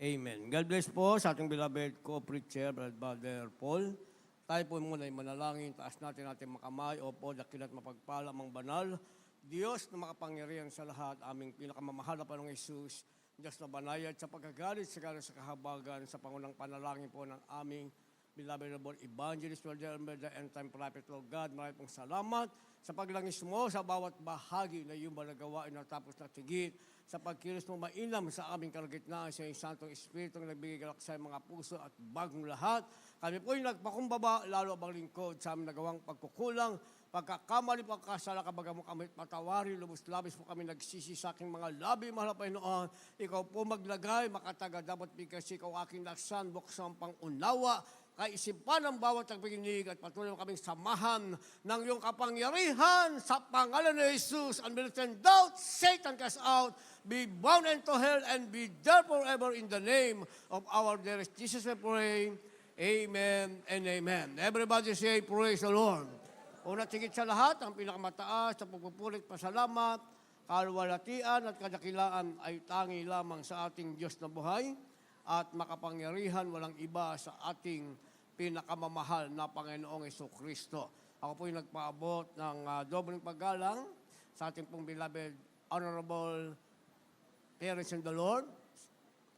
Amen. God bless po sa ating beloved co-preacher, Brother Paul. Tayo po muna ay manalangin, taas natin makamay. Opo, dakilat mapagpala, mang banal. Diyos na makapangyarihan sa lahat, aming pinakamamahal na Panginoong Hesus, Diyos na banayad sa pagkagalit, sa kahabagan, sa pangunang panalangin po ng aming beloved Evangelist, Brother Almeida, and time prophet, Lord God. Maraming pong salamat sa paglangis mo sa bawat bahagi na iyong nagawa ay natapos na tigit. Sa pagkilos mo mainam sa aming kalagitnaan sa iyong Santong Espiritu na nagbigay galak sa mga puso at bagong lahat. Kami po ay nagpakumbaba, lalo ang lingkod sa aming nagawang pagkukulang, pagkakamali, pagkasala, kabaga mo kami patawari, lubos-labis po kami nagsisi sa aking mga labi, mahal na Panginoon. Ikaw po maglagay, makataga, dapat bigkas ikaw aking laksan, buksan pangunawa, kaisipan ng bawat nagpiginig at patuloy mo kaming samahan ng iyong kapangyarihan sa pangalan ni Jesus. And militant doubt, Satan cast out, be bound into hell and be there forever in the name of our dearest Jesus we pray. Amen and amen. Everybody say, praise the Lord. Una tigit sa lahat, ang pinakamataas sa pagpupulit, pasalamat, kaluwalhatian at kadakilaan ay tangi lamang sa ating Diyos na buhay at makapangyarihan walang iba sa ating pinakamamahal na Panginoong Jesucristo. Ako po yung nagpaabot ng dobling paggalang sa ating pong beloved, honorable parents in the Lord,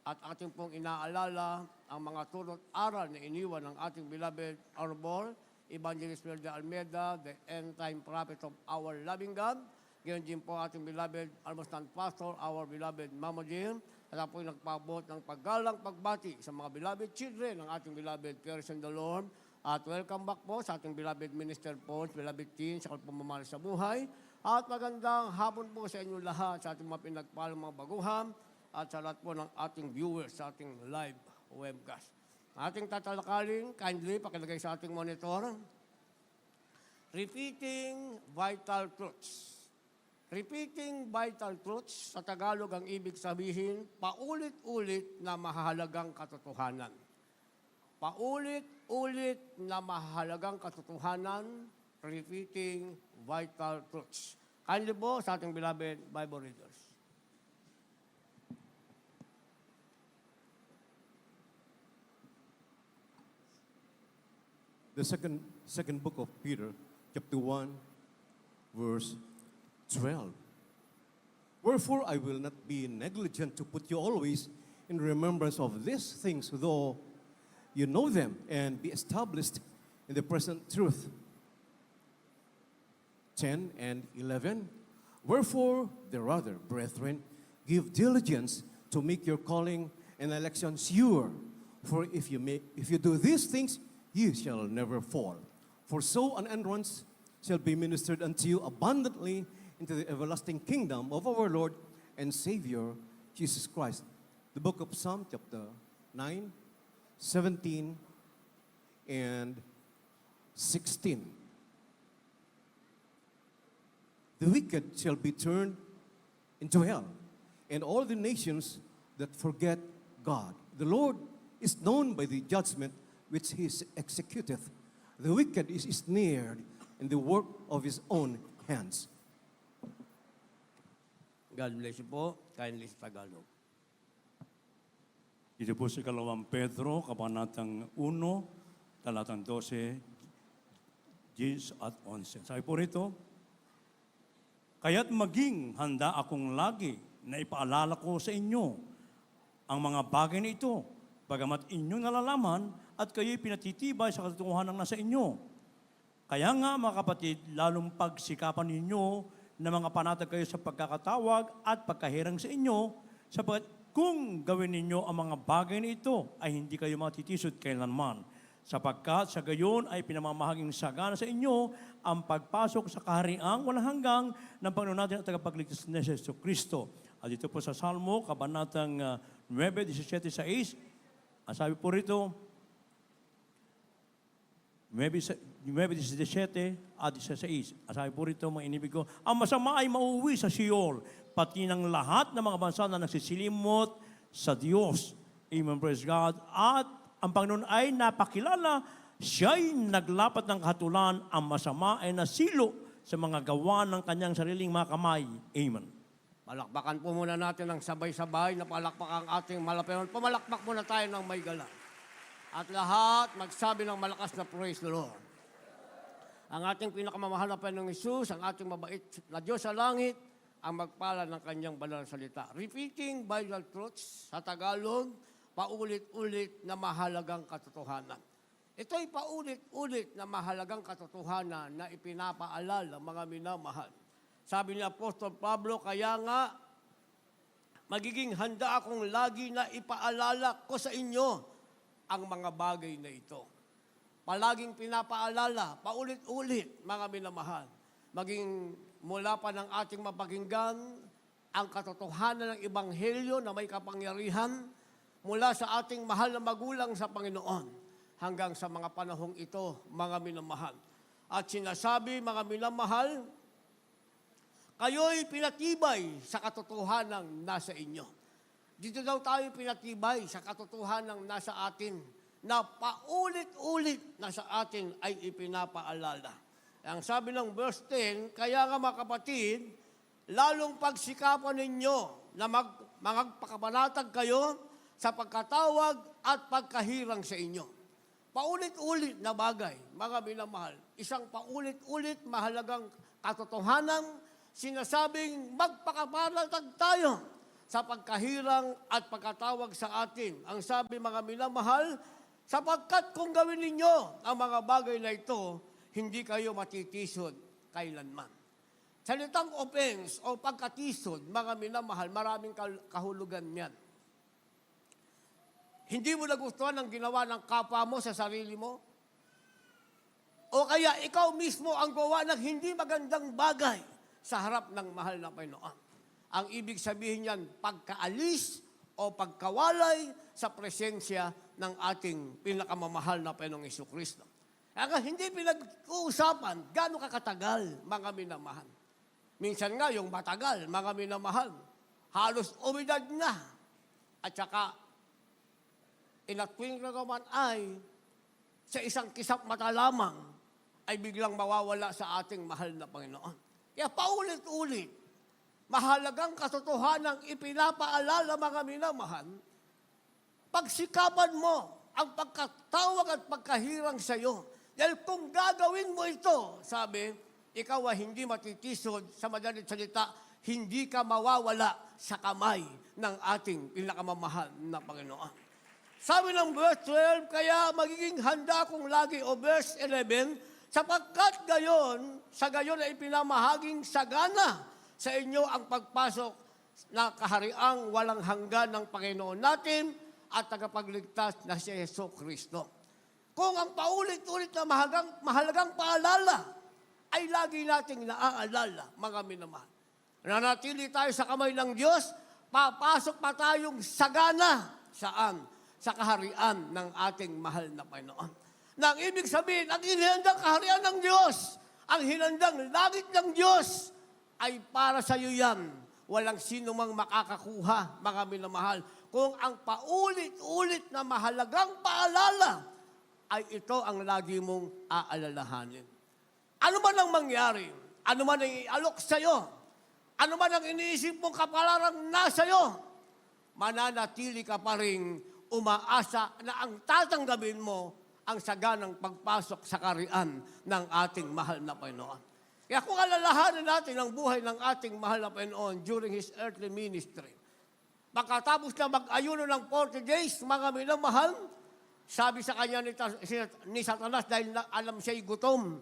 at ating pong inaalala ang mga tunot aral na iniwan ng ating beloved honorable Evangelist Brother Almeida, the end-time prophet of our loving God. Ngayon din po ating beloved Almastan Pastor, our beloved Mama Jean. At ako po'y nagpaabot ng paggalang pagbati sa mga beloved children ng ating beloved parents in the Lord. At welcome back po sa ating beloved minister po, beloved teens, sa pamamahal sa buhay. At magandang hapon po sa inyo lahat, sa ating mga pinagpalang mga baguhan, at sa lahat po ng ating viewers sa ating live webcast. Ating tatalakaling, kindly pakilagay sa ating monitor, repeating vital truths. Repeating vital truths, sa Tagalog ang ibig sabihin, paulit-ulit na mahalagang katotohanan. Paulit-ulit na mahalagang katotohanan, repeating vital truths. Kindly po sa ating beloved Bible readers. The second book of Peter, chapter 1, verse 12. Wherefore I will not be negligent to put you always in remembrance of these things, though you know them and be established in the present truth. 10 and 11. Wherefore, the rather, brethren, give diligence to make your calling and election sure. For if you do these things, ye shall never fall. For so an entrance shall be ministered unto you abundantly into the everlasting kingdom of our Lord and Savior, Jesus Christ. The book of Psalm, chapter 9, 17, and 16. The wicked shall be turned into hell, and all the nations that forget God. The Lord is known by the judgment which he executeth. The wicked is snared in the work of his own hands. God bless you po. Kindly sa Tagalog. Ito po sa 2 Pedro, kabanatang 1, talatang 12, 10 at 11. Sabi po rito, kaya't maging handa akong lagi na ipaalala ko sa inyo ang mga bagay na ito, bagamat inyong nalalaman at kayo'y pinatitibay sa katotohanan nasa inyo. Kaya nga mga kapatid, lalong pagsikapan ninyo na mga panatag kayo sa pagkakatawag at pagkahirang sa inyo, sapagkat kung gawin ninyo ang mga bagay na ito, ay hindi kayo matitisod kailanman. Sapagkat sa gayon ay pinamamahaging sagana sa inyo ang pagpasok sa kahariang walang hanggang ng Panginoon natin at tagapagligtas na Jesu Kristo. At dito po sa Salmo, kabanatang 9:17-6, ang sabi po rito, 9:17 at 16. Sabi po rito, mga inibig ko, ang masama ay mauwi sa Sheol, pati ng lahat ng mga bansa na nagsisilimot sa Diyos. Amen, praise God. At ang Panginoon ay napakilala, siya'y naglapat ng kahatulan, ang masama ay nasilo sa mga gawa ng kanyang sariling mga kamay. Amen. Palakpakan po muna natin ng sabay-sabay na palakpak ang ating malapihan. Pumalakpak muna tayo ng may gala. At lahat magsabi ng malakas na praise the Lord. Ang ating pinakamamahal na Panginoong Hesus, ang ating mabait na Diyos sa langit, ang magpala ng kanyang banal na salita. Repeating Bible truths sa Tagalog, paulit-ulit na mahalagang katotohanan. Ito'y paulit-ulit na mahalagang katotohanan na ipinapaalala mga minamahal. Sabi ni Apostol Pablo, kaya nga, magiging handa akong lagi na ipaalala ko sa inyo ang mga bagay na ito. Palaging pinapaalala, paulit-ulit, mga minamahal. Maging mula pa ng ating mapakinggan, ang katotohanan ng Ebanghelyo na may kapangyarihan mula sa ating mahal na magulang sa Panginoon hanggang sa mga panahong ito, mga minamahal. At sinasabi, mga minamahal, kayo'y pinatibay sa katotohanang nasa inyo. Dito daw tayo pinatibay sa katotohanang nasa atin na paulit-ulit na sa atin ay ipinapaalala. Ang sabi ng verse 10, kaya nga mga kapatid, lalong pagsikapan ninyo na magpakapanatag kayo sa pagkatawag at pagkahirang sa inyo. Paulit-ulit na bagay, mga minamahal. Isang paulit-ulit mahalagang katotohanan, sinasabing magpakapanatag tayo sa pagkahirang at pagkatawag sa atin. Ang sabi mga minamahal, sapagkat kung gawin ninyo ang mga bagay na ito, hindi kayo matitisod kailanman. Salitang offense o pagkatisod, mga minamahal, maraming kahulugan yan. Hindi mo nagustuhan ang ginawa ng kapwa mo sa sarili mo? O kaya ikaw mismo ang gawa ng hindi magandang bagay sa harap ng mahal na Panginoon. Ang ibig sabihin niyan, pagkaalis o pagkawalay sa presensya ng ating pinakamamahal na Panginoong Jesucristo. Kaya hindi pinag-uusapan gaano kakatagal, mga minamahal. Minsan nga yung matagal, mga minamahal, halos umidad na. At saka, inatwing na naman ay sa isang kisap mata lamang ay biglang mawawala sa ating mahal na Panginoon. Kaya paulit-ulit, mahalagang katotohanang ipinapaalala mga minamahal, pagsikapan mo ang pagkatawag at pagkahirang sa iyo. Dahil kung gagawin mo ito, sabi, ikaw ay hindi matitisod, sa madalit salita, hindi ka mawawala sa kamay ng ating pinakamamahal na Panginoon. Sabi ng verse 12, kaya magiging handa akong lagi, o verse 11, sapagkat gayon, sa gayon ay pinamahaging sagana sa inyo ang pagpasok na kahariang walang hanggan ng Panginoon natin at tagapagligtas na si Jesucristo. Kung ang paulit-ulit na mahalagang paalala ay lagi nating naaalala, mga minamahal. Nanatili tayo sa kamay ng Diyos, papasok pa tayong sagana. Saan? Sa kaharian ng ating mahal na Panginoon. Nang ibig sabihin, ang hinandang kaharian ng Diyos, ang hinandang langit ng Diyos, ay para sa iyo yan. Walang sino mang makakakuha, mga minamahal. Kung ang paulit-ulit na mahalagang paalala ay ito ang lagi mong aalalahanin. Ano man ang mangyari, ano man ang ialok sa iyo, ano man ang iniisip mong kapalarang nasa iyo, mananatili ka pa rin umaasa na ang tatanggapin mo ang saganang pagpasok sa kaharian ng ating mahal na Panginoon. Kaya kung alalahanin natin ang buhay ng ating mahal na Panginoon during His earthly ministry, pagkatapos na mag-ayuno ng 40 days, mga minamahal, sabi sa kanya ni Satanas dahil alam siya'y gutom,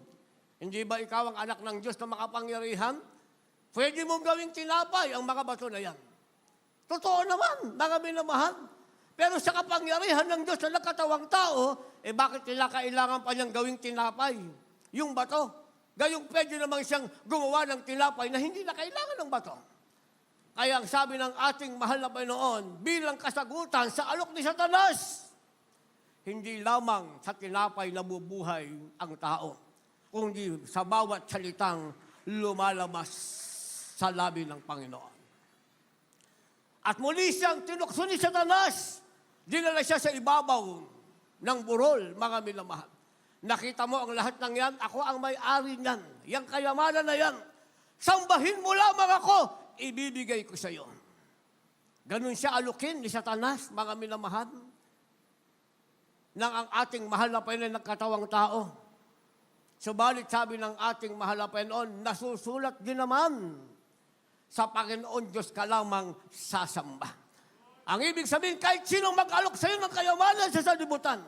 hindi ba ikaw ang anak ng Diyos na makapangyarihan? Pwede mong gawing tinapay ang mga bato na yan. Totoo naman, mga minamahal. Pero sa kapangyarihan ng Diyos na nagkatawang tao, bakit nila kailangan pa niyang gawing tinapay? Yung bato. Gayong pwede naman siyang gumawa ng tinapay na hindi na kailangan ng bato. Kaya ang sabi ng ating mahal na Panginoon, bilang kasagutan sa alok ni Satanas, hindi lamang sa tinapay nabubuhay ang tao, kundi sa bawat salitang lumalabas sa labi ng Panginoon. At muli siyang tinukso ni Satanas, dinala siya sa ibabaw ng burol, mga minamahal. Nakita mo ang lahat ng yan, ako ang may-ari niyan. Yang kayamanan na yan. Sambahin mo lamang ako, ibibigay ko sa iyo. Ganun siya alukin ni Satanas, mga minamahal, nang ang ating mahal na Panginoon nagkatawang tao. Subalit sabi ng ating mahal na Panginoon, nasusulat din naman, sa Panginoon Diyos ka lamang sasamba. Ang ibig sabihin, kahit sino mag-alok sa iyo ng kayamanan sa sanlibutan,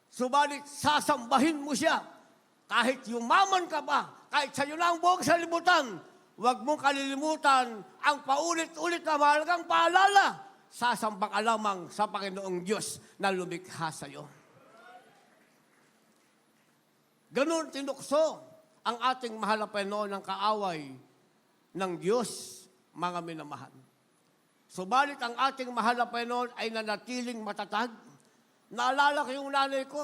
subalit sasambahin mo siya. Kahit yumaman ka pa, kahit sa iyo na ang buong sanlibutan, huwag mong kalilimutan ang paulit-ulit na mahalagang paalala. Sasamba ka lamang sa Panginoong Diyos na lumikha sa iyo. Ganun tinukso ang ating mahal na Panginoon ng kaaway ng Diyos, mga minamahal. Subalit ang ating mahal na Panginoon ay nanatiling matatag. Naalala ko yung nanay ko,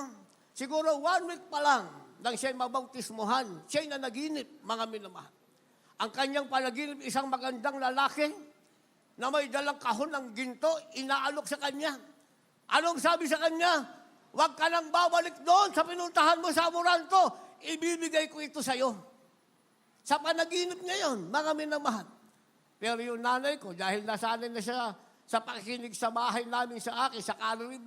siguro 1 week pa lang nang siya'y mabautismuhan, siya'y nanaginip, mga minamahal. Ang kanyang panaginip, isang magandang lalaki na may dalang kahon ng ginto, inaalok sa kanya. Anong sabi sa kanya? Huwag ka nang babalik doon sa pinuntahan mo sa Amoranto. Ibibigay ko ito sa iyo. Sa panaginip niya yun, mga minamahal. Pero yung nanay ko, dahil nasanay na siya sa pakikinig sa bahay namin sa akin, sa Calvary,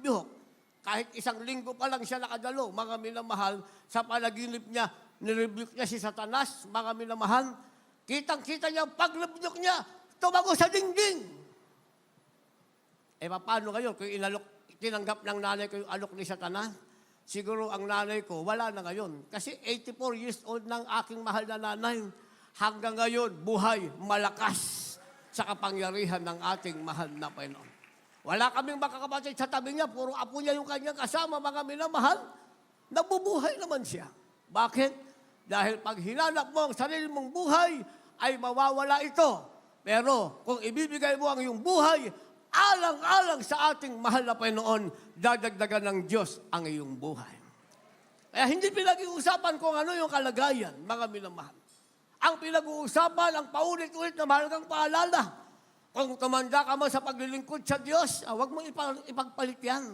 kahit 1 linggo pa lang siya nakadalo, mga minamahal, sa panaginip niya, nirebuke niya si Satanas, mga minamahal. Kitang-kita niya, pag-rebuke niya, tumago sa dingding. Paano ngayon kung tinanggap ng nanay ko yung alok ni Satanas? Siguro ang nanay ko, wala na ngayon. Kasi 84 years old ng aking mahal na nanay. Hanggang ngayon, buhay, malakas sa kapangyarihan ng ating mahal na Panginoon. Wala kaming makakapatid sa tabi niya, puro apo niya yung kanyang kasama, mga minamahal. Nabubuhay naman siya. Bakit? Dahil pag hinanap mo ang sarili mong buhay, ay mawawala ito. Pero kung ibibigay mo ang iyong buhay, alang-alang sa ating mahal na Panginoon, dadagdagan ng Diyos ang iyong buhay. Kaya hindi pinag-iusapan kung ano yung kalagayan, mga minamahal. Ang pinag-uusapan, ang paulit-ulit na mahalagang paalala. Kung tumanda ka man sa paglilingkod sa Diyos, huwag mong ipagpalit yan.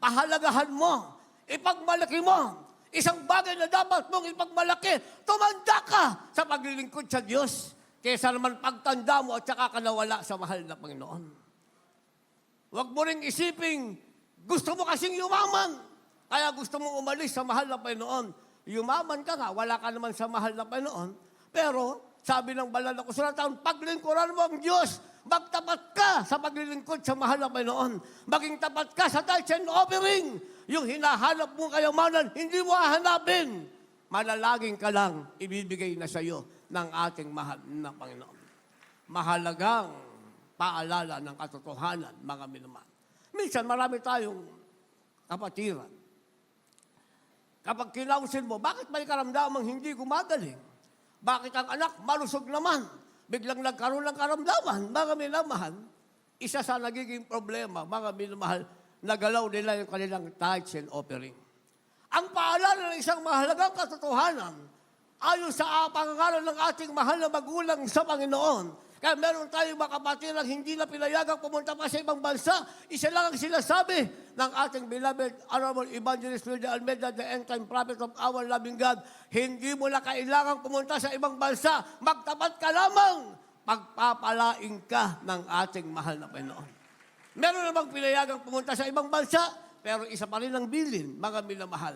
Pahalagahan mo, ipagmalaki mo. Isang bagay na dapat mong ipagmalaki, tumanda ka sa paglilingkod sa Diyos, kaysa naman pagtanda mo at saka ka nawala sa mahal na Panginoon. Huwag mo ring isiping, gusto mo kasing yumaman, kaya gusto mong umalis sa mahal na Panginoon. Yumaman ka nga, wala ka naman sa mahal na Panginoon, pero sabi ng banal na kasulatan, paglingkuran mo ang Diyos, magtapat ka sa paglilingkod sa mahal na Panginoon. Maging tapat ka sa tithes and offering. Yung hinahanap mong kayamanan, hindi mo hahanapin. Manalangin ka lang, ibibigay na sa iyo ng ating mahal na Panginoon. Mahalagang paalala ng katotohanan, mga minamahal. Minsan, marami tayong kapatiran. Kapag kinausin mo, bakit may karamdamang hindi gumagaling? Bakit ang anak malusog naman? Biglang nagkaroon ng karamdaman, mga minamahal. Isa sa nagiging problema, mga minamahal, nagalaw nila yung kanilang tithes and offering. Ang paalala ng isang mahalagang katotohanan, ayon sa pangangaral ng ating mahal na magulang sa Panginoon. Kaya meron tayong mga kapatid na hindi na pinayagang pumunta pa sa ibang bansa. Isa lang ang sinasabi ng ating beloved Honorable Evangelist Wilde Almeida, the end-time prophet of our loving God. Hindi mo na kailangang pumunta sa ibang bansa. Magtapat ka lamang. Pagpapalaing ka ng ating mahal na Panginoon. Meron namang pinayagang pumunta sa ibang bansa, pero isa pa rin ang bilin, mga minamahal.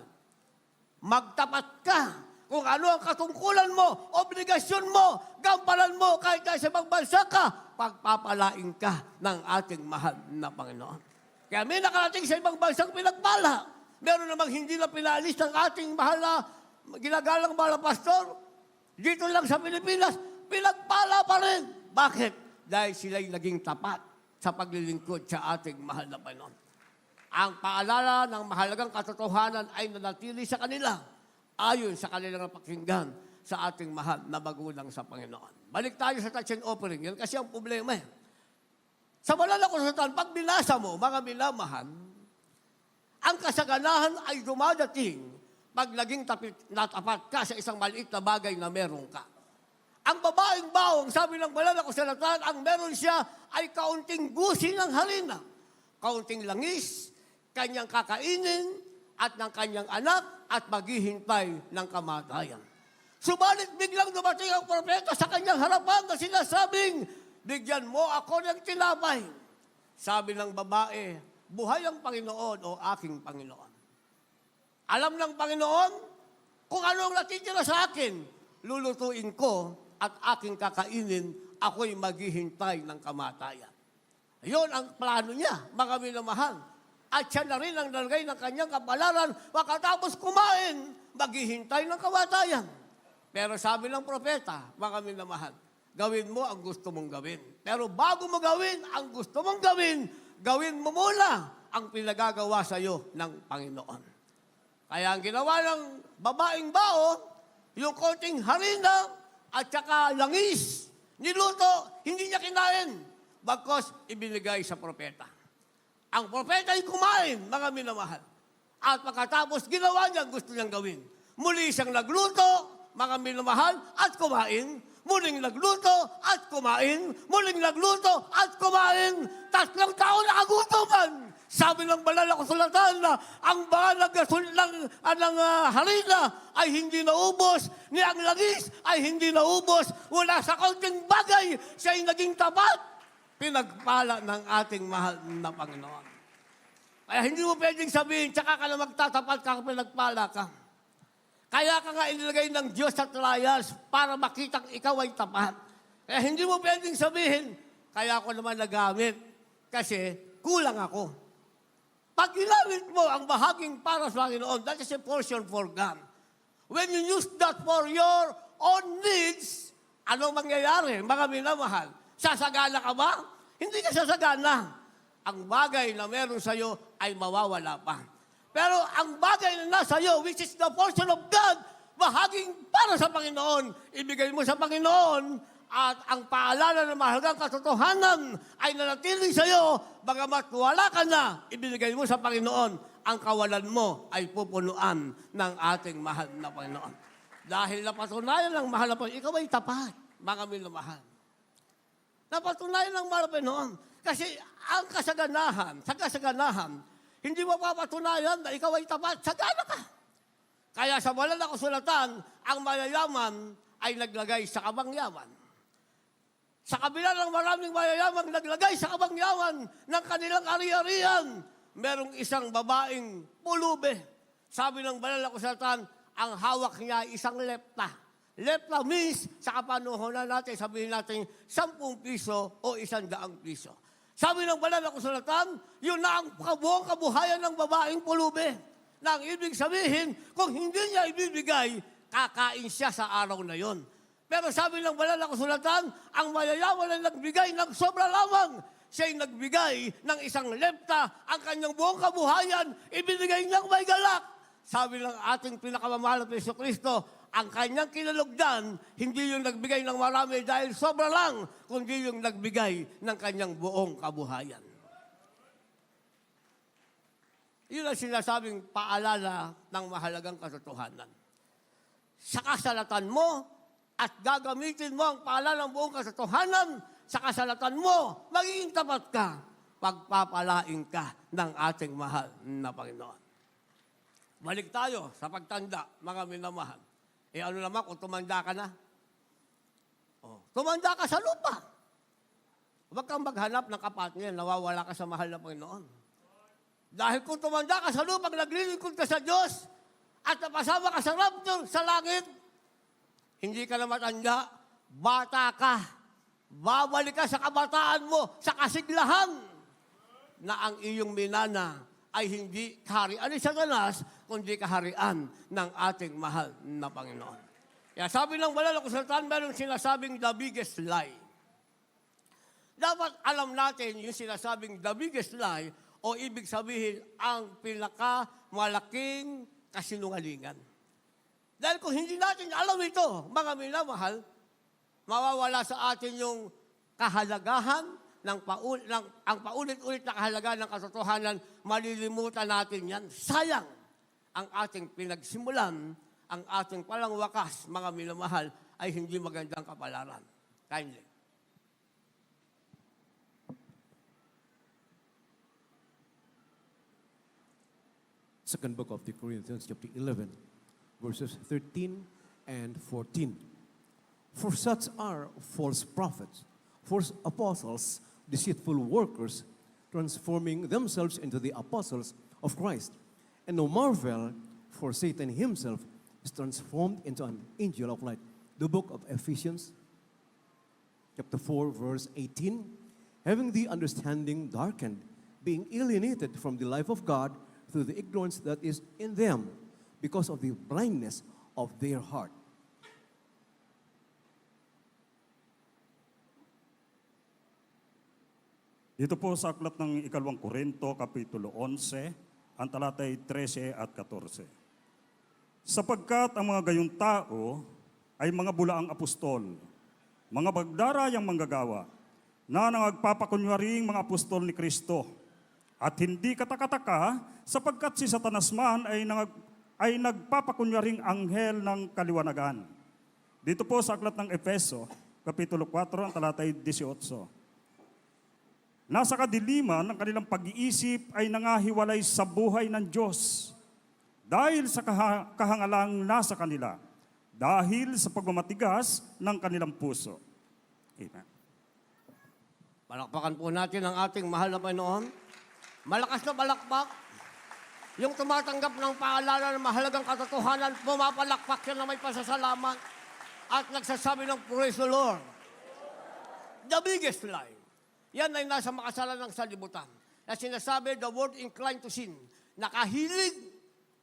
Magtapat ka. Kung ano ang katungkulan mo, obligasyon mo, gampanan mo, kahit sa ibang bansa ka, pagpapalaing ka ng ating mahal na Panginoon. Kaya may nakarating sa ibang bansang pinagpala. Meron namang hindi na pinaalis ng ating mahal na ginagalang mahal na pastor. Dito lang sa Pilipinas, pinagpala pa rin. Bakit? Dahil sila'y naging tapat sa paglilingkod sa ating mahal na Panginoon. Ang paalala ng mahalagang katotohanan ay nanatili sa kanila ayon sa kanilang napakinggan sa ating mahal na magulang sa Panginoon. Balik tayo sa tithes and offering. Yan kasi ang problema eh. Sa banal na kasulatan, pag binasa mo, mga minamahal, ang kasaganahan ay dumadating pag naging natapat ka sa isang maliit na bagay na meron ka. Ang babaeng bawang, sabi ng banal na kasulatan, ang meron siya ay kaunting gusi ng harina, kaunting langis, kanyang kakainin, at ng kanyang anak, at maghihintay ng kamatayan. Subalit biglang dumating ang propeta sa kanyang harapan na sinasabing, bigyan mo ako ng tinapay. Sabi ng babae, buhay ang Panginoon o aking Panginoon. Alam ng Panginoon kung anong natitira sa akin, lulutuin ko at aking kakainin, ako'y maghihintay ng kamatayan. Yun ang plano niya, mga minamahal. At siya na rin ang nalagay ng kanyang kapalaran, makatapos kumain, maghihintay ng kamatayan. Pero sabi ng propeta, mga minamahal, gawin mo ang gusto mong gawin. Pero bago mo gawin ang gusto mong gawin, gawin mo muna ang pinagagawa sa iyo ng Panginoon. Kaya ang ginawa ng babaeng bao, yung konting harina at saka langis, niluto, hindi niya kinain. Bagkos ibinigay sa propeta. Ang propeta ay kumain, mga minamahal. At pagkatapos ginawa niya, gusto niyang gawin. Muli siyang nagluto, mga minamahal, at kumain. Muling nagluto at kumain. Muling nagluto at kumain. 3 taon na kagutuman. Sabi ng banal na kasulatan na ang banal ng harina ay hindi naubos, ni ang langis ay hindi naubos. Wala sa kaunting bagay, siya ay naging tapat. Pinagpala ng ating mahal na Panginoon. Kaya hindi mo pwedeng sabihin, tsaka ka na magtatapat ka, pinagpala ka. Kaya ka nga inilagay ng Diyos sa trials para makitang ikaw ay tapat. Kaya hindi mo pwedeng sabihin, kaya ako naman nagamit kasi kulang ako. Pag ginamit mo ang bahaging para sa Panginoon, that is a portion for God. When you use that for your own needs, ano mangyayari, mga minamahal? Sasagana ka ba? Hindi ka sasagana. Ang bagay na meron sa iyo ay mawawala pa. Pero ang bagay na nasa iyo, which is the portion of God, bahaging para sa Panginoon, ibigay mo sa Panginoon, at ang paalala ng mahalagang katotohanan ay nanatili sa iyo, bagamat wala ka na, ibinigay mo sa Panginoon, ang kawalan mo ay pupunuan ng ating mahal na Panginoon. Dahil napatunayan ng mahal na Panginoon, ikaw ay tapat, mga minamahal. Napatunayan ng mahal na Panginoon. Kasi ang kasaganahan, hindi mo papatunayan na ikaw ay tapat, sagana ka. Kaya sa banal na kasulatan, ang mayayaman ay naglagay sa kabangyaman. Sa kabila ng maraming mayayamang naglagay sa kabangyaman ng kanilang ari-arian, merong isang babaeng pulube. Sabi ng banal na kasulatan, ang hawak niya ay isang lepta. Lepta means, sa kapanuhonan natin, sabihin natin, 10 piso o 100 piso. Sabi ng banal na kasulatan, yun na ang buong kabuhayan ng babaeng pulube. Na ang ibig sabihin, kung hindi niya ibibigay, kakain siya sa araw na yon. Pero sabi ng banal na kasulatan, ang mayayaman ay nagbigay ng sobra lamang. Siya'y nagbigay ng isang lepta, ang kanyang buong kabuhayan, ibinigay niyang may galak. Sabi ng ating pinakamamahal na Jesucristo, ang kanyang kinalugdan, hindi yung nagbigay ng marami dahil sobra lang, kundi yung nagbigay ng kanyang buong kabuhayan. Yun ang sinasabing paalala ng mahalagang katotohanan. Sa kasalatan mo, at gagamitin mo ang paalala ng buong katotohanan, sa kasalatan mo, magiging tapat ka, pagpapalain ka ng ating mahal na Panginoon. Balik tayo sa pagtanda, mga minamahal. Ano naman kung tumanda ka na? Tumanda ka sa lupa. Huwag kang maghanap ng kapatid, nawawala ka sa mahal na Panginoon. Dahil kung tumanda ka sa lupa, naglilingkod ka sa Diyos, at napasama ka sa rapture, sa langit, hindi ka na matanda, bata ka. Babalik ka sa kabataan mo, sa kasiglahan, na ang iyong minana ay hindi kaharian ni Satanas, kundi kaharian ng ating mahal na Panginoon. Kaya sabi ng banal na kasulatan, mayroong sinasabing the biggest lie. Dapat alam natin yung sinasabing the biggest lie, o ibig sabihin, ang pinakamalaking kasinungalingan. Dahil kung hindi natin alam ito, mga minamahal, mawawala sa atin yung kahalagahan ang paulit-ulit na kahalagahan ng katotohanan, malilimutan natin yan. Sayang ang ating pinagsimulan, ang ating palang wakas, mga minamahal, ay hindi magandang kapalaran. Kindly. Second book of the Corinthians, chapter 11, verses 13 and 14. For such are false prophets, false apostles, deceitful workers, transforming themselves into the apostles of Christ. And no marvel, for Satan himself is transformed into an angel of light. The book of Ephesians, chapter 4, verse 18. Having the understanding darkened, being alienated from the life of God through the ignorance that is in them, because of the blindness of their heart. Dito po sa aklat ng Ikalawang Korinto, Kapitulo 11, ang talatay 13 at 14. Sapagkat ang mga gayong tao ay mga bulaang apostol, mga bagdarayang manggagawa, na nagpapakunwaring mga apostol ni Kristo. At hindi katakataka, sapagkat si Satanas man ay nagpapakunwaring anghel ng kaliwanagan. Dito po sa aklat ng Efeso, Kapitulo 4, ang talatay 18. Nasa kadiliman ng kanilang pag-iisip ay nangahiwalay sa buhay ng Diyos dahil sa kahangalang nasa kanila, dahil sa pagmamatigas ng kanilang puso. Amen. Palakpakan po natin ang ating mahal na Panginoon. Malakas na palakpak. Yung tumatanggap ng paalala ng mahalagang katotohanan, pumapalakpak siya na may pasasalamat at nagsasabi ng praise the Lord. The biggest lie. Yan ay nasa makasalan ng sanlibutan. Na sinasabi, the world inclined to sin. Nakahilig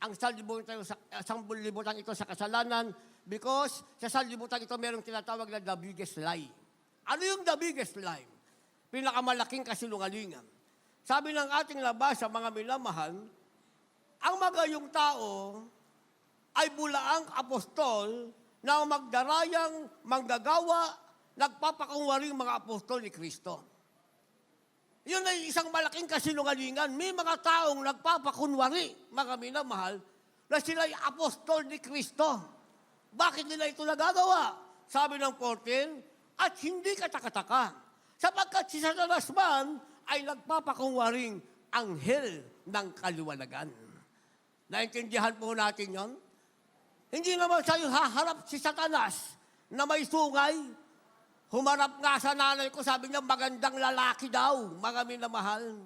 ang sanlibutan ito sa kasalanan because sa sanlibutan ito merong tinatawag na the biggest lie. Ano yung the biggest lie? Pinakamalaking kasinungalingan. Sabi ng ating nabasa, mga minamahal, ang magayong tao ay bulaang apostol na magdarayang manggagawa, nagpapakunwaring mga apostol ni Kristo. Yun ay isang malaking kasinungalingan. May mga taong nagpapakunwari, mga minamahal, na sila'y apostol ni Kristo. Bakit nila ito nagagawa? Sabi ng 14, at hindi katakataka, sapagkat si Satanas man ay nagpapakunwaring anghel ng kaliwanagan. Naintindihan po natin yon? Hindi naman sa'yo haharap si Satanas na may sungay. Humarap nga sa nanay ko, sabi niya, magandang lalaki daw, mga minamahal.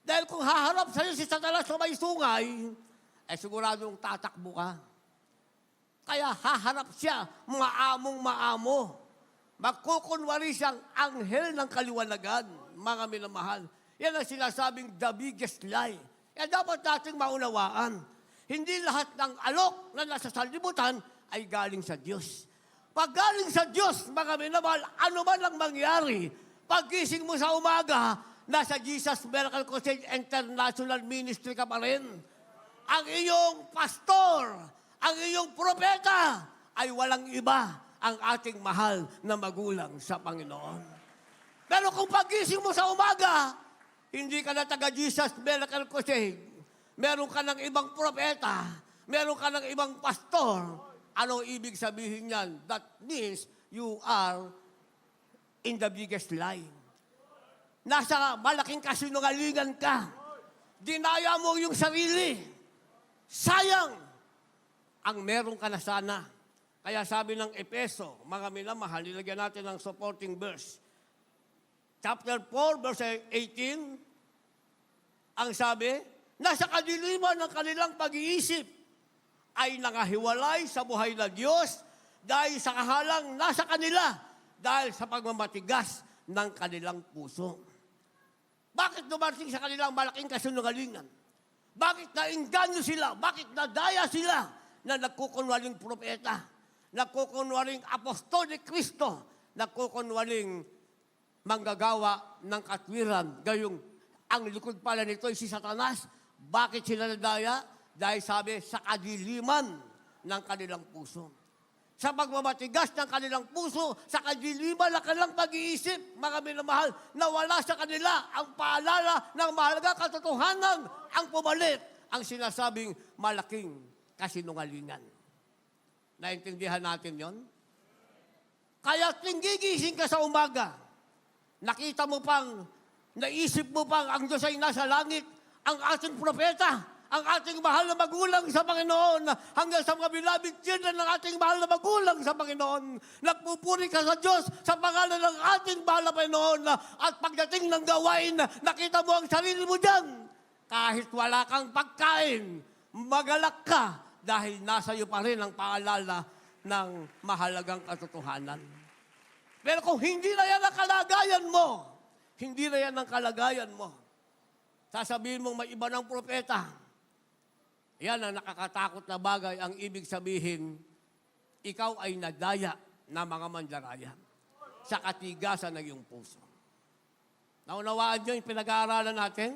Dahil kung haharap sa'yo si Satanas na may sungay, eh siguradong tatakbo ka. Kaya haharap siya, maamong-maamo. Magkukunwari siyang anghel ng kaliwanagan, mga minamahal. Yan ang sinasabing the biggest lie. Kaya dapat nating maunawaan, hindi lahat ng alok na nasa sanlibutan ay galing sa Diyos. Pag galing sa Diyos, mga minamahal, ano man ang mangyari, paggising mo sa umaga, nasa Jesus Miracle Crusade International Ministry ka pa rin. Ang iyong pastor, ang iyong propeta, ay walang iba ang ating mahal na magulang sa Panginoon. Pero kung paggising mo sa umaga, hindi ka na taga Jesus Miracle Crusade, meron ka ng ibang propeta, meron ka ng ibang pastor, ano ibig sabihin niyan? That means you are in the biggest lie. Nasa malaking kasinungalingan ka. Dinaya mo yung sarili. Sayang ang meron ka na sana. Kaya sabi ng Efeso, mga minamahal, nilagyan natin ng supporting verse. Chapter 4, verse 18, ang sabi, nasa kadiliman ng kanilang pag-iisip, ay nangahiwalay sa buhay na Diyos dahil sa kahalang nasa kanila, dahil sa pagmamatigas ng kanilang puso. Bakit dumating sa kanilang malaking kasinungalingan? Bakit nainganyo sila? Bakit nadaya sila na nagkukunwaring propeta, nagkukunwaring apostol ni Kristo, nagkukunwaring manggagawa ng katwiran? Gayong ang likod pala nito ay si Satanas. Bakit sila nadaya? Dahil sabi, sa kadiliman ng kanilang puso. Sa pagmamatigas ng kanilang puso, sa kadiliman ng kanilang pag-iisip, mga minamahal, nawala sa kanila ang paalala ng mahalagang katotohanan, ang pumalit, ang sinasabing malaking kasinungalingan. Naintindihan natin yon? Kaya gigising ka sa umaga, nakita mo pang, naisip mo pang, ang Diyos ay nasa langit, ang ating propeta, ang ating mahal na magulang sa Panginoon, hanggang sa mga beloved children ng ating mahal na magulang sa Panginoon. Nagpupuri ka sa Diyos sa pangalan ng ating mahal na Panginoon, at pagdating ng gawain, nakita mo ang sarili mo dyan. Kahit wala kang pagkain, magalak ka dahil nasa iyo pa rin ang paalala ng mahalagang katotohanan. Pero kung hindi na yan ang kalagayan mo, hindi na yan ang kalagayan mo, sasabihin mong may iba ng propeta, yan ang nakakatakot na bagay. Ang ibig sabihin, ikaw ay nadaya na mga mandaraya sa katigasan ng iyong puso. Naunawaan niyo yung pinag-aaralan natin?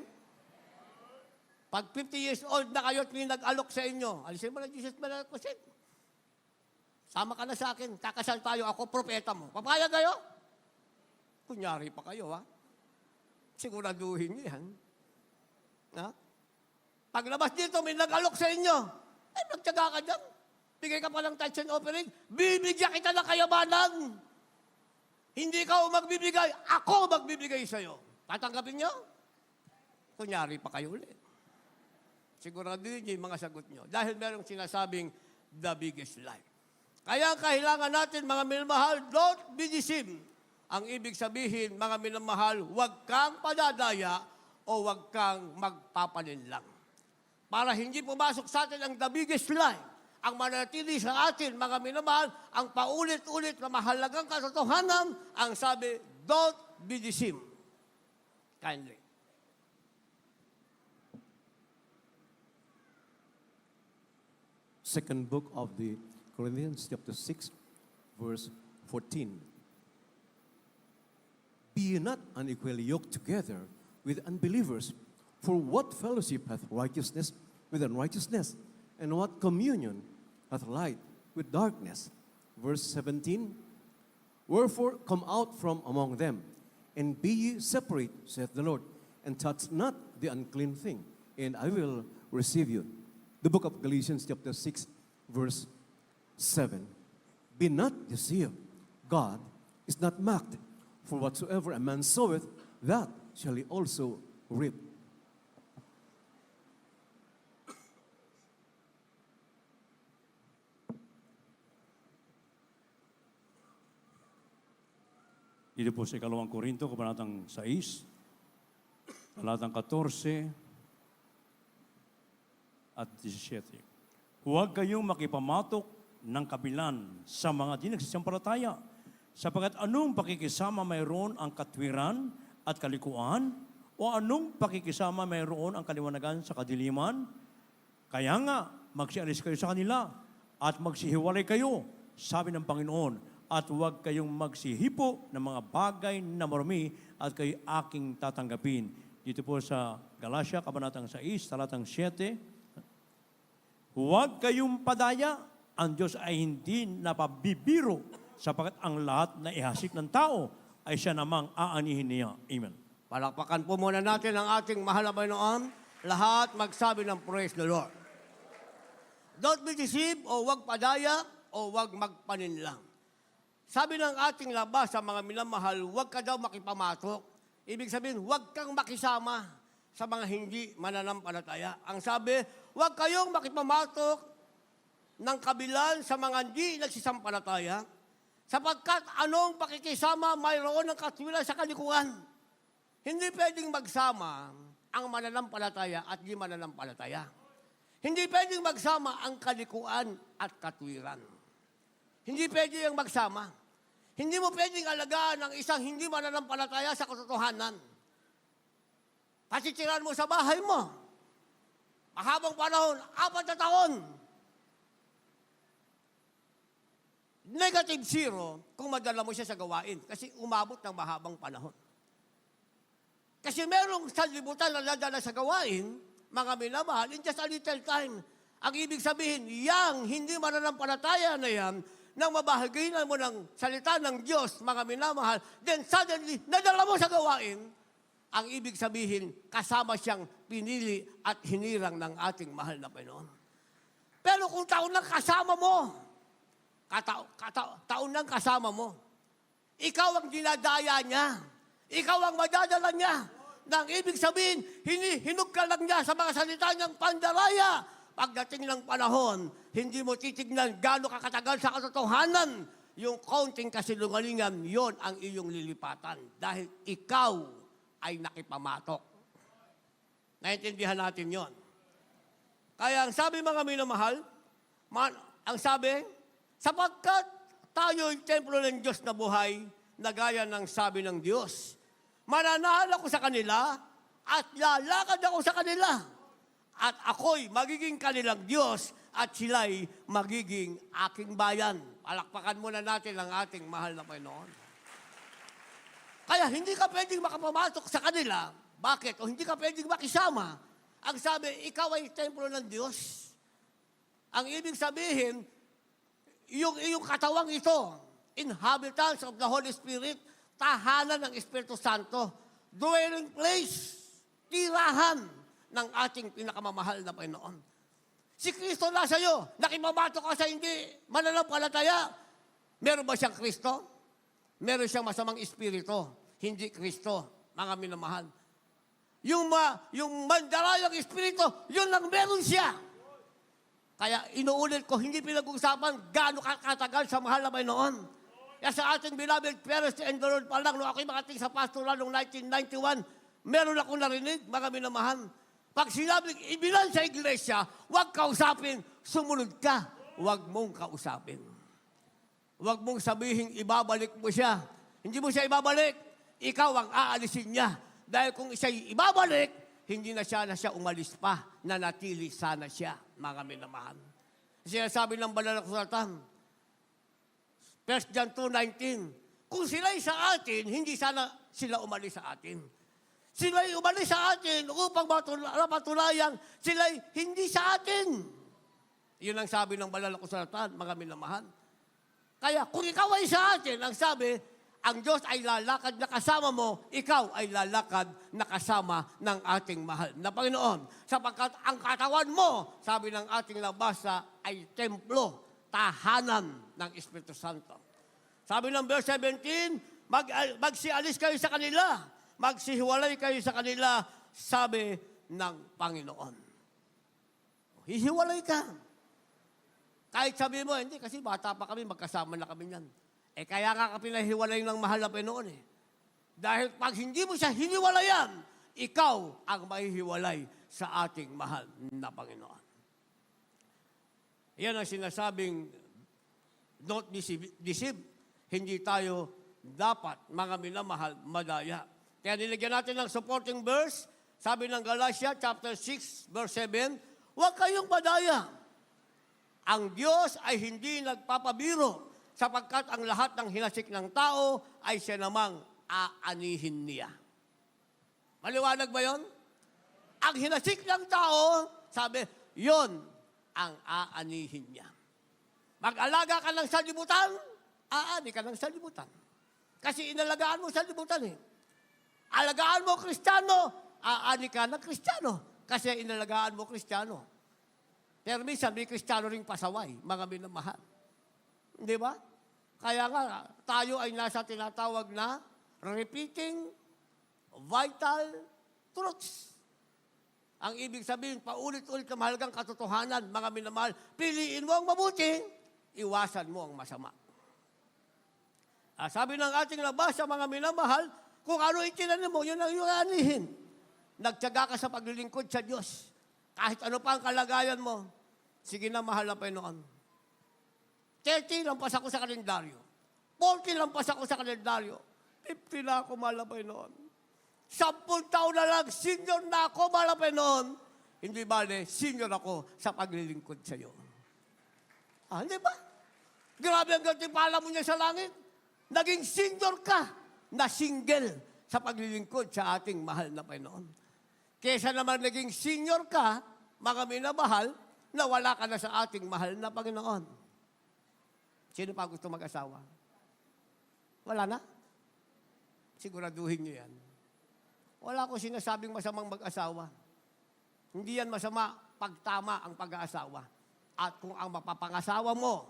Pag 50 years old na kayo at may nag-alok sa inyo, alisin mo na Jesus Malakosin. Sama ka na sa akin, kakasal tayo, ako propeta mo. Papayag kayo? Kunyari pa kayo, ha? Siguraduhin niyo yan. Ha? Paglabas dito, may nag-alok sa inyo. Eh, magtyaga ka dyan. Bigay ka pa ng tithes and offering. Bibigyan kita ng kayamanan. Hindi ka magbibigay, ako magbibigay sa'yo. Tatanggapin niyo? Kunyari pa kayo ulit. Siguraduhin niyo yung mga sagot niyo. Dahil merong sinasabing the biggest lie. Kaya kailangan natin, mga minamahal, don't be deceived. Ang ibig sabihin, mga minamahal, huwag kang padadaya o huwag kang magpapalinlang. Para hindi pumasok sa atin ang the biggest lie, ang manatili sa atin, mga minamahal, ang paulit-ulit na mahalagang katotohanan, ang sabi, don't be deceived. Kindly. Second book of the Corinthians, chapter 6, verse 14. Be ye not unequally yoked together with unbelievers, for what fellowship hath righteousness with unrighteousness? And what communion hath light with darkness? Verse 17. Wherefore come out from among them, and be ye separate, saith the Lord, and touch not the unclean thing, and I will receive you. The book of Galatians, chapter 6, verse 7. Be not deceived. God is not mocked. For whatsoever a man soweth, that shall he also reap. Dito po sa 2 Korinto, kabanatang 6, talatang 14 at 17. Huwag kayong makipamatok ng kabilan sa mga di nagsisampalataya, sapagkat anong pakikisama mayroon ang katwiran at kalikuan, o anong pakikisama mayroon ang kaliwanagan sa kadiliman? Kaya nga, magsialis kayo sa kanila at magsihiwalay kayo, sabi ng Panginoon, at huwag kayong magsihipo ng mga bagay na marumi at kayo aking tatanggapin. Dito po sa Galatia, kabanatang 6, talatang 7, huwag kayong padaya, ang Diyos ay hindi napabibiro, sapagkat ang lahat na ihasik ng tao ay siya namang aanihin niya. Amen. Palakpakan po muna natin ang ating mahal na Panginoon. Lahat magsabi ng praise the Lord. Don't be deceived, o huwag padaya, o huwag magpaninlang. Sabi ng ating labas sa mga minamahal, huwag ka daw makipamatok. Ibig sabihin, huwag kang makisama sa mga hindi mananampalataya. Ang sabi, huwag kayong makipamatok ng kabilan sa mga hindi nagsisampalataya, sapagkat anong pakikisama mayroon ng katwiran sa kalikuan. Hindi pwedeng magsama ang mananampalataya at di mananampalataya. Hindi pwedeng magsama ang kalikuan at katwiran. Hindi pwede yung magsama. Hindi mo pwedeng alagaan ang isang hindi mananampalataya sa katotohanan. Pasitiran mo sa bahay mo. Mahabang panahon, 4 na taon. Negative 0 kung madala mo siya sa gawain kasi umabot ng mahabang panahon. Kasi merong sanlibutan na nadala sa gawain, mga minamahal, in just a little time. Ang ibig sabihin, yang hindi mananampalataya na yan, nang mabahaginan mo ng salita ng Diyos, mga minamahal, then suddenly, nadala mo sa gawain, ang ibig sabihin, kasama siyang pinili at hinirang ng ating mahal na Panginoon. Pero kung taon lang kasama mo, taon lang kasama mo, ikaw ang dinadaya niya, ikaw ang madadala niya, na ang ibig sabihin, hinihinog ka lang niya sa mga salita niyang pandaraya. Pagdating ng panahon, hindi mo titignan gaano ka katagal sa katotohanan. Yung kaunting kasinungalingan, yon ang iyong lilipatan. Dahil ikaw ay nakipamatok. Naintindihan natin yon. Kaya ang sabi mga minamahal, ang sabi, sapagkat tayo'y templo ng Diyos na buhay, na gaya ng sabi ng Diyos, mananahal ako sa kanila at lalakad ako sa kanila. At ako'y magiging kanilang Diyos at sila'y magiging aking bayan. Palakpakan muna natin ang ating mahal na Panginoon. Kaya hindi ka pwedeng makapamasok sa kanila. Bakit? O hindi ka pwedeng makisama. Ang sabi, ikaw ay templo ng Diyos. Ang ibig sabihin, yung iyong katawang ito, inhabitants of the Holy Spirit, tahanan ng Espiritu Santo, dwelling place, tirahan ng ating pinakamamahal na Panginoon. Si Kristo nasa iyo, nakimabato ka sa hindi mananampalataya. Meron ba siyang Kristo? Meron siyang masamang espiritu, hindi Kristo, mga minamahal. Yung mandarayang espiritu, yun lang meron siya. Kaya inuulit ko, hindi pinag-uusapan gaano katagal sa mahal na Panginoon. Kaya sa ating beloved parents and the Lord pa lang, nung ako'y makating sa pastoral noong 1991, meron akong narinig, mga minamahal. Pag sinabing ibilan sa iglesia, huwag kausapin, sumunod ka. Huwag mong kausapin. Huwag mong sabihin, ibabalik mo siya. Hindi mo siya ibabalik. Ikaw ang aalisin niya. Dahil kung siya'y ibabalik, hindi na siya umalis pa, nanatili sana siya, mga minamahal. Sinasabi ng banal na kasulatan, 1 John 2:19, kung sila'y sa atin, hindi sana sila umalis sa atin. Sila'y umalis sa atin upang mapatunayan sila'y hindi sa atin. Yun ang sabi ng banal na kasulatan, mga minamahal. Kaya kung ikaw ay sa atin, ang sabi, ang Diyos ay lalakad na kasama mo, ikaw ay lalakad na kasama ng ating mahal na Panginoon. Sapagkat ang katawan mo, sabi ng ating nabasa, ay templo, tahanan ng Espiritu Santo. Sabi ng verse 17, magsialis kayo sa kanila, magsihiwalay kayo sa kanila, sabi ng Panginoon. Hihiwalay ka. Kahit sabi mo, hindi, kasi bata pa kami, magkasama na kami niyan. Kaya nga ka pinahiwalay ng mahal na Panginoon eh. Dahil pag hindi mo siya hiniwalayan, ikaw ang mahihiwalay sa ating mahal na Panginoon. Yan ang sinasabing, don't deceive. Hindi tayo dapat, mga minamahal, madaya. Kaya nilagyan natin ng supporting verse, sabi ng Galatia chapter 6, verse 7, huwag kayong madaya. Ang Diyos ay hindi nagpapabiro, sapagkat ang lahat ng hinasik ng tao ay siya namang aanihin niya. Maliwanag ba yon? Ang hinasik ng tao, sabi, yon ang aanihin niya. Mag-alaga ka ng salibutan, aani ka ng salibutan. Kasi inalagaan mo salibutan eh. Alagaan mo Kristiyano, aani ka ng Kristiyano. Kasi inalagaan mo Kristiyano. Pero minsan may Kristiyano ring pasaway, mga minamahal. Di ba? Kaya nga, tayo ay nasa tinatawag na repeating vital truths. Ang ibig sabihin, paulit-ulit na mahalagang katotohanan, mga minamahal, piliin mo ang mabuti, iwasan mo ang masama. Sabi ng ating nabasa, mga minamahal, kung ano itinanim mo, yun ang iyong anihin. Nagtiyaga ka sa paglilingkod sa Diyos. Kahit ano pa ang kalagayan mo, sige na, mahal na Panginoon. 30 lampas ako sa kalendaryo. 40 lampas ako sa kalendaryo. 50 na ako, mahal na Panginoon. 10 taon na lang, senior na ako, mahal na Panginoon. Hindi bale, senior ako sa paglilingkod sa iyo. Hindi ba? Grabe ang gantimpala mo niya sa langit. Naging senior ka na single sa paglilingkod sa ating mahal na Panginoon. Kesa naman naging senior ka, mga minamahal, na wala ka na sa ating mahal na Panginoon. Sino pa gusto mag-asawa? Wala na? Siguraduhin niyo yan. Wala akong sinasabing masamang mag-asawa. Hindi yan masama pag tama ang pag-aasawa. At kung ang mapapangasawa mo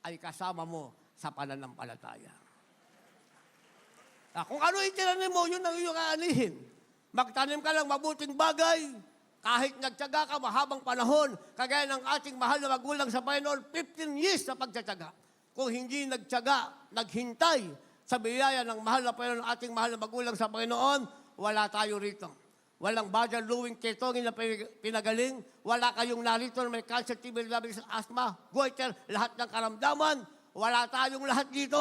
ay kasama mo sa pananampalataya. Kung ano itinanim mo, yun ang iyong aanihin. Magtanim ka ng mabuting bagay, kahit nagtyaga ka mahabang panahon, kagaya ng ating mahal na magulang sa Panginoon, 15 years na pagtsatsaga. Kung hindi nagtyaga, naghintay sa biyaya ng mahal na Panginoon, ating mahal na magulang sa Panginoon, wala tayo rito. Walang Badger Luwing Ketongin na pinagaling, wala kayong narito na may cancer, TB, diabetes, asthma, goiter, lahat ng karamdaman, wala tayong lahat dito.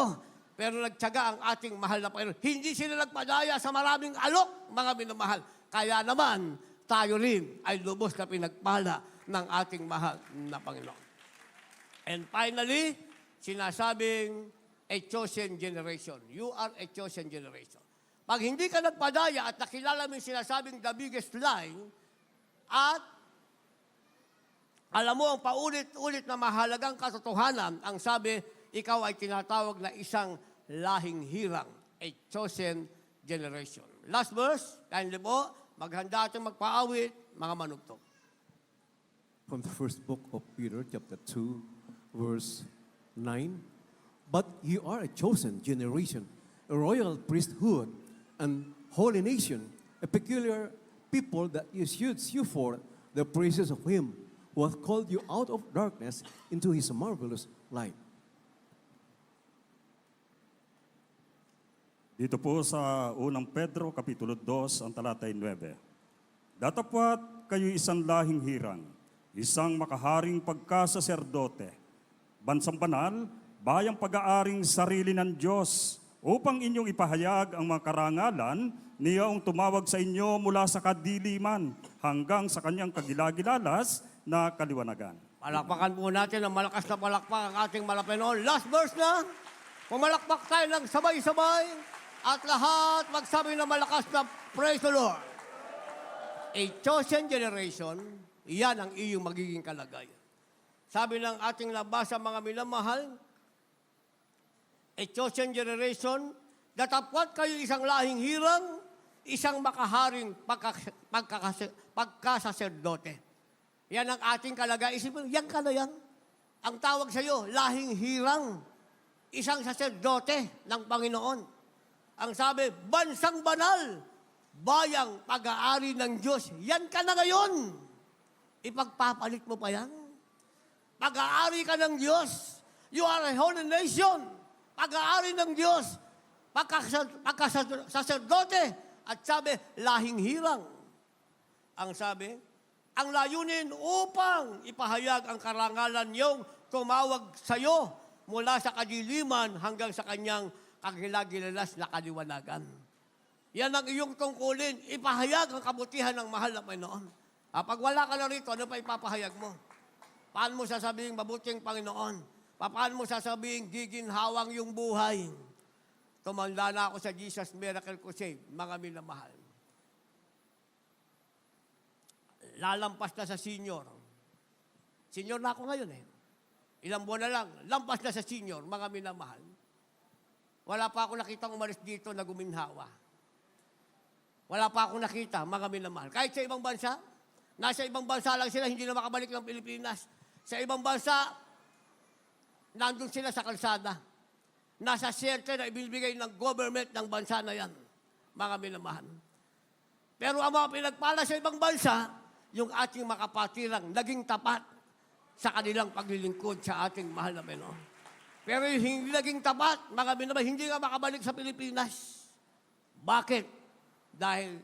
Pero nagtyaga ang ating mahal na Panginoon. Hindi sila nagpadaya sa maraming alok, mga minamahal. Kaya naman, tayo rin ay lubos na pinagpala ng ating mahal na Panginoon. And finally, sinasabing a chosen generation. You are a chosen generation. Pag hindi ka nagpadaya at nakilala mo yung sinasabing the biggest lie, at alam mo ang paulit-ulit na mahalagang katotohanan, ang sabi, ikaw ay tinatawag na isang lahing hirang, a chosen generation. Last verse, kindly po, maghanda atong magpaawit, mga manugtong. From the first book of Peter, chapter 2, verse 9. But you are a chosen generation, a royal priesthood, and holy nation, a peculiar people that issues you for the praises of Him who hath called you out of darkness into His marvelous light. Dito po sa unang Pedro, Kapitulo 2, ang talatay 9. Datapwat kayo isang lahing hirang, isang makaharing pagkasaserdote, bansang banal, bayang pag-aaring sarili ng Diyos, upang inyong ipahayag ang mga karangalan niya ang tumawag sa inyo mula sa kadiliman hanggang sa kanyang kagilagilalas na kaliwanagan. Palakpakan po natin ang malakas na palakpak ang ating malapenoon. Last verse na, pumalakpak tayo ng sabay-sabay at lahat magsabi ng malakas na praise the Lord. A chosen generation, iyan ang iyong magiging kalagayan. Sabi ng ating nabasa mga minamahal, a chosen generation, datapwat kayo isang lahing hirang, isang makaharing pagkasaserdote. Yan ang ating kalagayan. Isipin, yan ka na yan. Ang tawag sa iyo, lahing hirang, isang saserdote ng Panginoon. Ang sabi, bansang banal, bayang pag-aari ng Diyos. Yan ka na ngayon. Ipagpapalit mo pa yan. Pag-aari ka ng Diyos. You are a holy nation. Pag-aari ng Diyos. Pagkasaserdote. At sabi, lahing hirang. Ang sabi, ang layunin upang ipahayag ang karangalan niyong tumawag sa iyo mula sa kadiliman hanggang sa kanyang kagilagilalas na kaliwanagan. Yan ang iyong tungkulin. Ipahayag ang kabutihan ng mahal na Panginoon. Pag wala ka na rito, ano pa ipapahayag mo? Paano mo sasabihin mabuting Panginoon? Paano mo sasabihin giginhawang yung buhay? Tumanda na ako sa Jesus Miracle Crusade, mga minamahal. Lalampas na sa senior. Senior na ako ngayon eh. Ilang buwan na lang, lampas na sa senior, mga minamahal. Wala pa ako nakitang umalis dito na guminhawa. Wala pa ako nakita, mga minamahal. Kahit sa ibang bansa, nasa ibang bansa lang sila, hindi na makabalik ng Pilipinas. Sa ibang bansa, nandun sila sa kalsada. Nasa shelter na ibibigay ng government ng bansa na yan, mga minamahal. Pero ang mga pinagpala sa ibang bansa, yung ating makapatirang naging tapat sa kanilang paglilingkod sa ating mahal na Panginoon. Pero yung hindi naging tapat, mga minamahal, hindi nga makabalik sa Pilipinas. Bakit? Dahil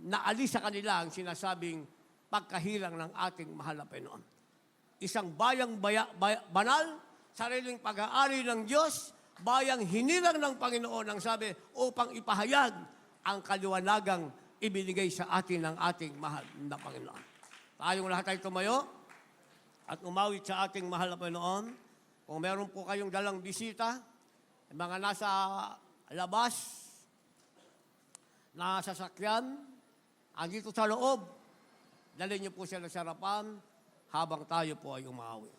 naalis sa kanila ang sinasabing pagkahirang ng ating mahal na Panginoon. Isang bayang banal, sariling pag-aari ng Diyos, bayang hinirang ng Panginoon ang sabi upang ipahayag ang kaliwanagang ibinigay sa atin ng ating mahal na Panginoon. Tayong lahat ay tumayo at umawit sa ating mahal na Panginoon. Kung meron po kayong dalang bisita, mga nasa labas, nasa sasakyan, andito sa loob, dalhin niyo po sila sa harapan habang tayo po ay umawit.